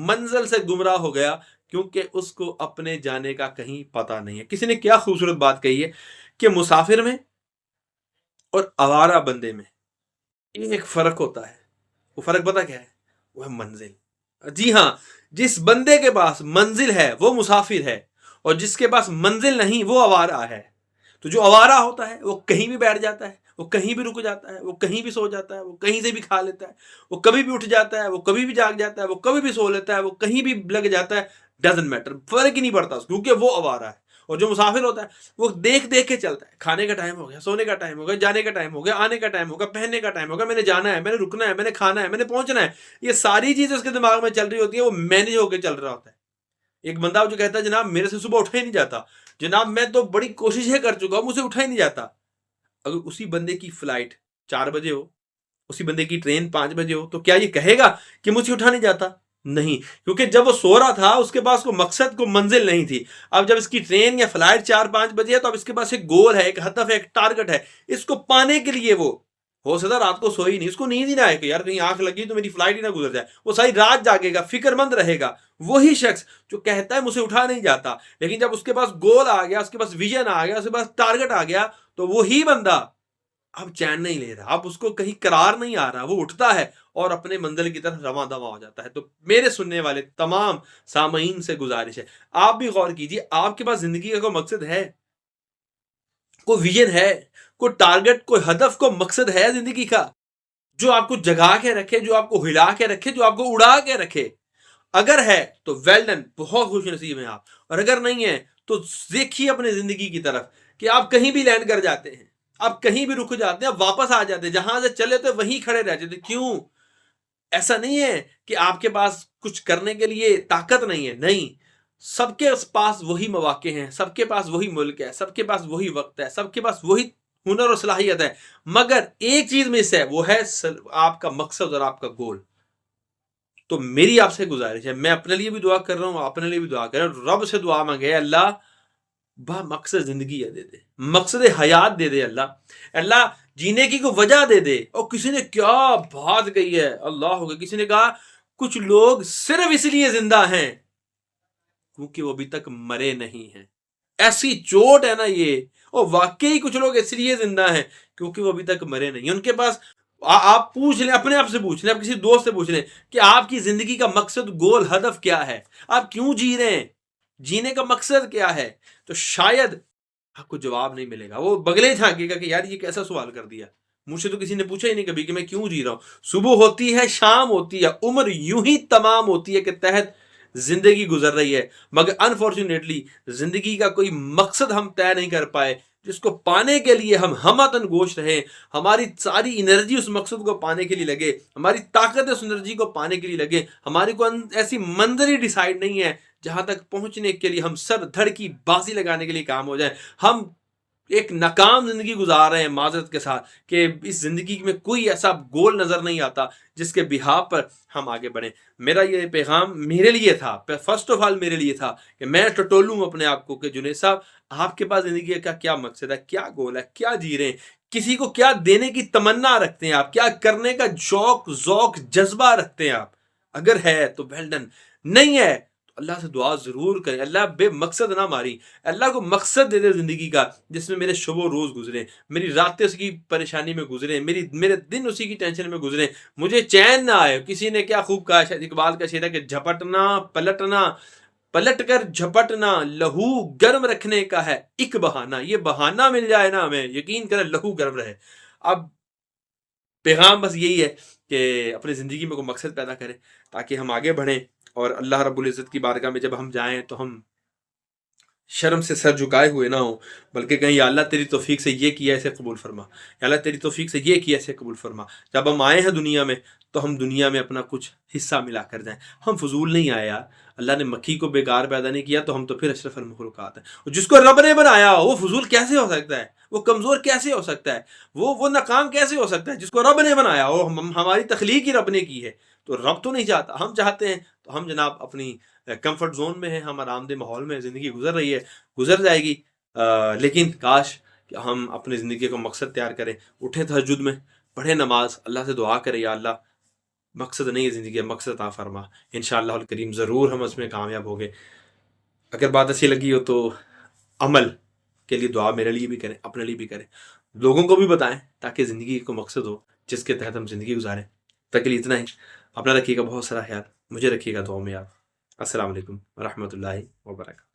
منزل سے گمراہ ہو گیا، کیونکہ اس کو اپنے جانے کا کہیں پتہ نہیں ہے۔ کسی نے کیا خوبصورت بات کہی ہے کہ مسافر میں اور آوارہ بندے میں ایک فرق ہوتا ہے، وہ فرق پتہ کیا ہے؟ وہ ہے منزل۔ جی ہاں، جس بندے کے پاس منزل ہے وہ مسافر ہے، اور جس کے پاس منزل نہیں وہ آوارہ ہے۔ تو جو آوارہ ہوتا ہے وہ کہیں بھی بیٹھ جاتا ہے، وہ کہیں بھی رک جاتا ہے، وہ کہیں بھی سو جاتا ہے، وہ کہیں سے بھی کھا لیتا ہے، وہ کبھی بھی اٹھ جاتا ہے، وہ کبھی بھی جاگ جاتا ہے، وہ کبھی بھی سو لیتا ہے، وہ کہیں بھی لگ جاتا ہے، ڈزنٹ میٹر، فرق ہی نہیں پڑتا کیونکہ وہ آوارہ ہے۔ اور جو مسافر ہوتا ہے وہ دیکھ دیکھ کے چلتا ہے، کھانے کا ٹائم ہو گیا، سونے کا ٹائم ہو گیا، جانے کا ٹائم ہو گیا، آنے کا ٹائم ہو گیا، پہننے کا ٹائم ہو گیا، میں نے جانا ہے، میں نے رکنا ہے، میں نے کھانا ہے، میں نے پہنچنا ہے، یہ ساری چیزیں اس کے دماغ میں چل رہی ہوتی ہے، وہ مینج ہو کے چل رہا ہوتا ہے۔ ایک بندہ جو کہتا ہے جناب میرے سے صبح اٹھا ہی نہیں جاتا، جناب میں تو بڑی کوششیں کر چکا ہوں، مجھ سے اٹھا ہی نہیں جاتا، اگر اسی بندے کی فلائٹ 4 بجے ہو، اسی بندے کی ٹرین 5 بجے ہو، تو کیا یہ کہے گا کہ مجھ سے اٹھا نہیں جاتا؟ نہیں، کیونکہ جب وہ سو رہا تھا اس کے پاس کوئی مقصد، کوئی منزل نہیں تھی۔ اب جب اس کی ٹرین یا فلائٹ 4-5 بجے ہے تو اب اس کے پاس ایک گول ہے، ایک ہدف ہے، ایک ٹارگٹ ہے، اس کو پانے کے لیے وہ ہو سکتا رات کو سوئی نہیں، اس کو نیند ہی نہ آئے کہ یار کہیں آنکھ لگی تو میری فلائٹ ہی نہ گزر جائے، وہ ساری رات جاگے گا، فکر مند رہے گا۔ وہی شخص جو کہتا ہے مجھے اٹھا نہیں جاتا، لیکن جب اس کے پاس گول آ گیا، اس کے پاس ویژن آ گیا، اس کے پاس ٹارگٹ آ گیا، تو وہی بندہ اب چین نہیں لے رہا، اب اس کو کہیں قرار نہیں آ رہا، وہ اٹھتا ہے اور اپنے منزل کی طرف رواں دواں ہو جاتا ہے۔ تو میرے سننے والے تمام سامعین سے گزارش ہے، آپ بھی غور کیجئے، آپ کے پاس زندگی کا کوئی مقصد ہے، کوئی ویژن ہے، کوئی ٹارگٹ، کوئی ہدف، کوئی مقصد ہے زندگی کا جو آپ کو جگا کے رکھے، جو آپ کو ہلا کے رکھے، جو آپ کو اڑا کے رکھے؟ اگر ہے تو ویل ڈن، بہت خوش نصیب ہیں آپ، اور اگر نہیں ہے تو دیکھیے اپنے زندگی کی طرف کہ آپ کہیں بھی لینڈ کر جاتے ہیں، آپ کہیں بھی رک جاتے ہیں، آپ واپس آ جاتے ہیں، جہاں سے چلے تو وہیں کھڑے رہ جاتے۔ کیوں؟ ایسا نہیں ہے کہ آپ کے پاس کچھ کرنے کے لیے طاقت نہیں ہے، نہیں، سب کے پاس وہی مواقع ہیں، سب کے پاس وہی ملک ہے، سب کے پاس وہی وقت ہے، سب کے پاس وہی ہنر اور صلاحیت ہے، مگر ایک چیز مس ہے، وہ ہے آپ کا مقصد اور آپ کا گول۔ تو میری آپ سے گزارش ہے، میں اپنے لیے بھی دعا کر رہا ہوں، اپنے لیے بھی دعا کر رہا ہوں، رب سے دعا مانگے اللہ با مقصد زندگی دے دے، مقصد حیات دے دے، اللہ جینے کی کوئی وجہ دے دے۔ اور کسی نے کیا بات کہی ہے، اللہ ہوگا، کسی نے کہا کچھ لوگ صرف اس لیے زندہ ہیں کیونکہ وہ ابھی تک مرے نہیں ہیں۔ ایسی چوٹ ہے نا یہ، اور واقعی کچھ لوگ اس لیے زندہ ہیں کیونکہ وہ ابھی تک مرے نہیں۔ ان کے پاس آپ پوچھ لیں، اپنے آپ سے پوچھ لیں، آپ کسی دوست سے پوچھ لیں کہ آپ کی زندگی کا مقصد، گول، ہدف کیا ہے، آپ کیوں جی رہے ہیں، جینے کا مقصد کیا ہے؟ تو شاید آپ کو جواب نہیں ملے گا، وہ بغلیں جھانکے گا کہ یار یہ کیسا سوال کر دیا، مجھ سے تو کسی نے پوچھا ہی نہیں کبھی کہ میں کیوں جی رہا ہوں۔ صبح ہوتی ہے، شام ہوتی ہے، عمر یوں ہی تمام ہوتی ہے کہ تحت زندگی گزر رہی ہے، مگر انفارچونیٹلی زندگی کا کوئی مقصد ہم طے نہیں کر پائے جس کو پانے کے لیے ہم ہمتن گوش رہیں، ہماری ساری انرجی اس مقصد کو پانے کے لیے لگے، ہماری طاقت اس انرجی کو پانے کے لیے لگے، ہماری کوئی ایسی منزل ہی ڈیسائیڈ نہیں ہے جہاں تک پہنچنے کے لیے ہم سر دھڑ کی بازی لگانے کے لیے کام ہو جائیں۔ ہم ایک ناکام زندگی گزار رہے ہیں معذرت کے ساتھ کہ اس زندگی میں کوئی ایسا گول نظر نہیں آتا جس کے بہاپ پر ہم آگے بڑھیں۔ میرا یہ پیغام میرے لیے تھا، فرسٹ آف آل میرے لیے تھا کہ میں ٹٹولوں اپنے آپ کو کہ جنید صاحب آپ کے پاس زندگی کا کیا مقصد ہے، کیا گول ہے، کیا جی رہے ہیں، کسی کو کیا دینے کی تمنا رکھتے ہیں آپ، کیا کرنے کا شوق، ذوق، جذبہ رکھتے ہیں آپ؟ اگر ہے تو ویل ڈن، نہیں ہے تو اللہ سے دعا ضرور کریں، اللہ بے مقصد نہ ماری، اللہ کو مقصد دے دے زندگی کا جس میں میرے شب و روز گزرے، میری راتیں اس کی پریشانی میں گزرے، میرے دن اسی کی ٹینشن میں گزرے، مجھے چین نہ آئے۔ کسی نے کیا خوب کہا، شاید اقبال کا شعر ہے کہ جھپٹنا پلٹنا، پلٹ کر جھپٹنا لہو گرم رکھنے کا ہے ایک بہانہ، یہ بہانہ مل جائے نا ہمیں، یقین کریں لہو گرم رہے۔ اب پیغام بس یہی ہے کہ اپنی زندگی میں کوئی مقصد پیدا کریں تاکہ ہم آگے بڑھیں، اور اللہ رب العزت کی بارگاہ میں جب ہم جائیں تو ہم شرم سے سر جھکائے ہوئے نہ ہوں، بلکہ کہیں یا اللہ تیری توفیق سے یہ کیا اسے قبول فرما، یا اللہ تیری توفیق سے یہ کیا اسے قبول فرما۔ جب ہم آئے ہیں دنیا میں تو ہم دنیا میں اپنا کچھ حصہ ملا کر جائیں، ہم فضول نہیں آئے یار، اللہ نے مکھی کو بیکار پیدا نہیں کیا تو ہم تو پھر اشرف المخلوقات ہیں۔ اور جس کو رب نے بنایا وہ فضول کیسے ہو سکتا ہے، وہ کمزور کیسے ہو سکتا ہے، وہ ناکام کیسے ہو سکتا ہے؟ جس کو رب نے بنایا وہ ہماری تخلیق ہی رب نے کی ہے، تو رب تو نہیں چاہتا، ہم چاہتے ہیں، تو ہم جناب اپنی کمفرٹ زون میں ہیں، ہم آرام دہ ماحول میں زندگی گزر رہی ہے، گزر جائے گی، لیکن کاش کہ ہم اپنی زندگی کو مقصد تیار کریں، اٹھیں تہجد میں، پڑھیں نماز، اللہ سے دعا کریں یا اللہ مقصد نہیں ہے زندگی، مقصد عطا فرما۔ انشاءاللہ الکریم ضرور ہم اس میں کامیاب ہوں گے۔ اگر بات اچھی لگی ہو تو عمل کے لیے دعا میرے لیے بھی کریں، اپنے لیے بھی کریں، لوگوں کو بھی بتائیں، تاکہ زندگی کو مقصد ہو جس کے تحت ہم زندگی گزاریں۔ تک کے لیے اتنا ہی۔ اپنا رکھیے گا بہت سارا خیال، مجھے رکھیے گا دعاؤں میں یاد۔ السلام علیکم ورحمۃ اللہ وبرکاتہ۔